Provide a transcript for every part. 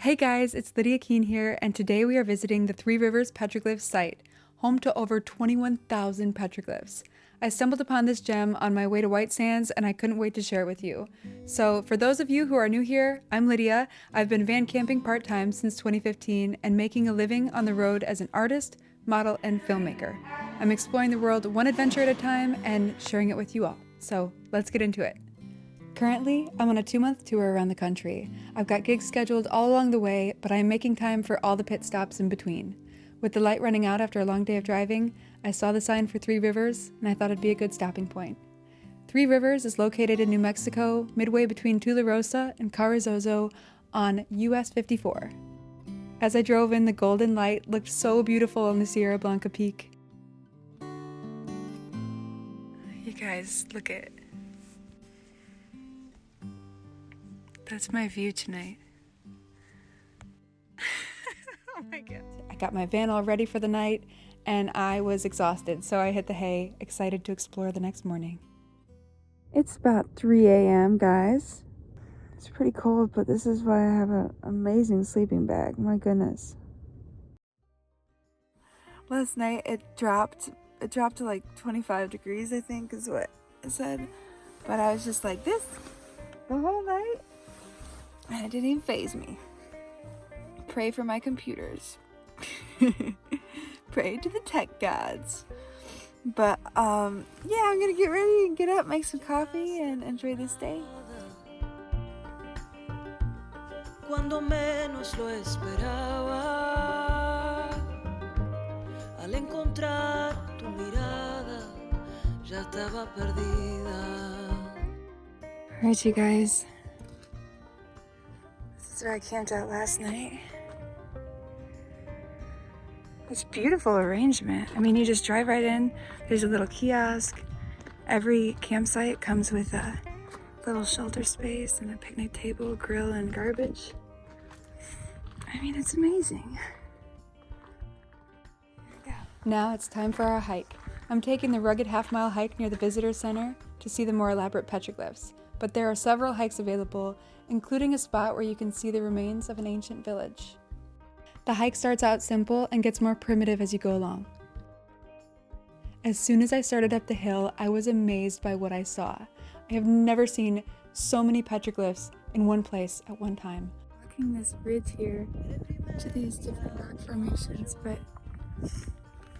Hey guys, it's Lydia Keen here, and today we are visiting the Three Rivers Petroglyphs site, home to over 21,000 petroglyphs. I stumbled upon this gem on my way to White Sands, and I couldn't wait to share it with you. So, for those of you who are new here, I'm Lydia. I've been van camping part-time since 2015 and making a living on the road as an artist, model, and filmmaker. I'm exploring the world one adventure at a time and sharing it with you all. So, let's get into it. Currently, I'm on a 2-month tour around the country. I've got gigs scheduled all along the way, but I am making time for all the pit stops in between. With the light running out after a long day of driving, I saw the sign for Three Rivers, and I thought it'd be a good stopping point. Three Rivers is located in New Mexico, midway between Tularosa and Carrizozo on US 54. As I drove in, the golden light looked so beautiful on the Sierra Blanca Peak. You guys, look at it. That's my view tonight. Oh my god. I got my van all ready for the night, and I was exhausted, so I hit the hay, excited to explore the next morning. It's about 3 a.m., guys. It's pretty cold, but this is why I have an amazing sleeping bag. My goodness. Last night it dropped to like 25 degrees, I think is what it said. But I was just like this the whole night. And it didn't even faze me. Pray for my computers. Pray to the tech gods. But, yeah, I'm gonna get ready and get up, make some coffee, and enjoy this day. Cuando menos lo esperaba, al encontrar tu mirada, ya estaba perdida. Alright, you guys. This is where I camped out last night. It's beautiful arrangement. I mean, you just drive right in. There's a little kiosk. Every campsite comes with a little shelter space and a picnic table, grill, and garbage. I mean, it's amazing. Now it's time for our hike. I'm taking the rugged half-mile hike near the visitor center to see the more elaborate petroglyphs, but there are several hikes available, including a spot where you can see the remains of an ancient village. The hike starts out simple and gets more primitive as you go along. As soon as I started up the hill, I was amazed by what I saw. I have never seen so many petroglyphs in one place at one time. Walking this ridge here to these different rock formations, but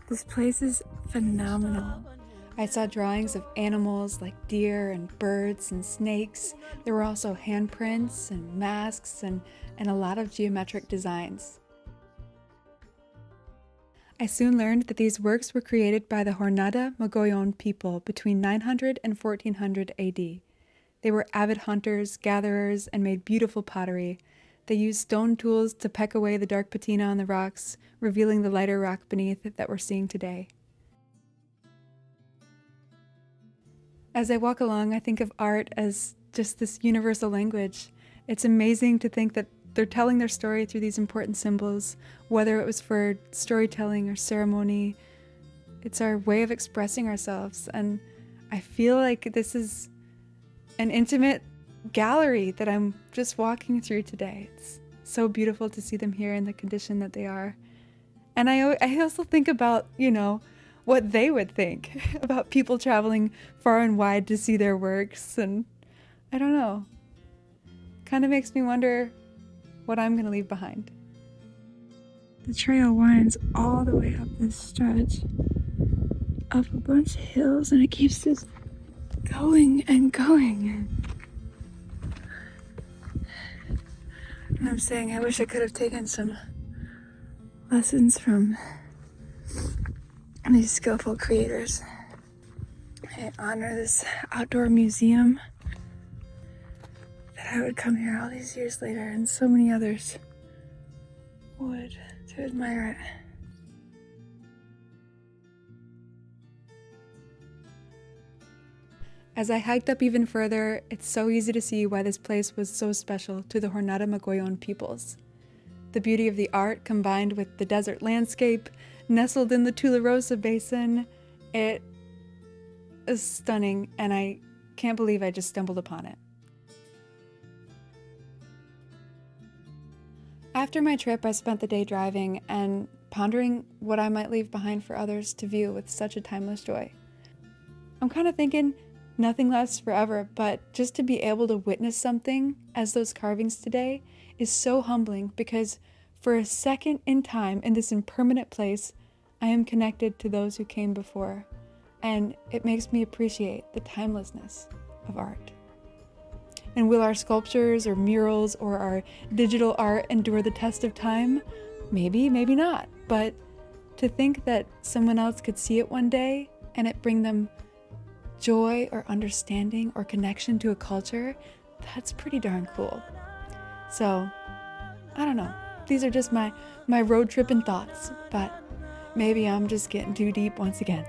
this place is phenomenal. I saw drawings of animals like deer and birds and snakes. There were also handprints and masks and a lot of geometric designs. I soon learned that these works were created by the Jornada Mogollon people between 900 and 1400 AD. They were avid hunters, gatherers, and made beautiful pottery. They used stone tools to peck away the dark patina on the rocks, revealing the lighter rock beneath that we're seeing today. As I walk along, I think of art as just this universal language. It's amazing to think that they're telling their story through these important symbols, whether it was for storytelling or ceremony. It's our way of expressing ourselves, and I feel like this is an intimate gallery that I'm just walking through today. It's so beautiful to see them here in the condition that they are. And I also think about, what they would think about people traveling far and wide to see their works, and I don't know. Kind of makes me wonder what I'm going to leave behind. The trail winds all the way up this stretch, up a bunch of hills, and it keeps just going and going. And I'm saying I wish I could have taken some lessons from these skillful creators. I honor this outdoor museum that I would come here all these years later, and so many others would, to admire it. As I hiked up even further, it's so easy to see why this place was so special to the Jornada Mogollon peoples. The beauty of the art combined with the desert landscape nestled in the Tularosa Basin, it is stunning, and I can't believe I just stumbled upon it. After my trip, I spent the day driving and pondering what I might leave behind for others to view with such a timeless joy. I'm kind of thinking nothing lasts forever, but just to be able to witness something as those carvings today is so humbling because for a second in time in this impermanent place, I am connected to those who came before, and it makes me appreciate the timelessness of art. And will our sculptures or murals or our digital art endure the test of time? Maybe, maybe not. But to think that someone else could see it one day and it bring them joy or understanding or connection to a culture, that's pretty darn cool. So, I don't know. These are just my road tripping thoughts, but maybe I'm just getting too deep once again.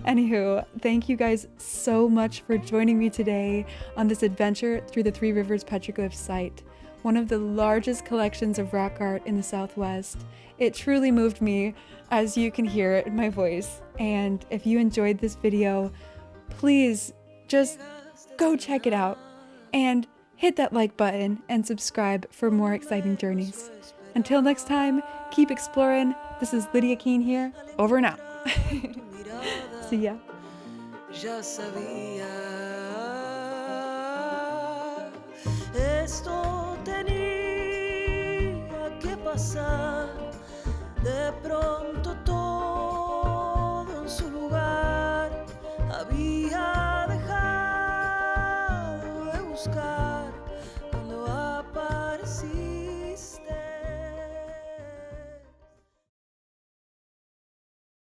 Anywho, thank you guys so much for joining me today on this adventure through the Three Rivers Petroglyphs site, one of the largest collections of rock art in the Southwest. It truly moved me, as you can hear it in my voice. And if you enjoyed this video, please just go check it out and hit that like button and subscribe for more exciting journeys. Until next time, keep exploring. This is Lydia Keen here, over and out. See ya. Já sabía, esto tenía que pasar de pronto.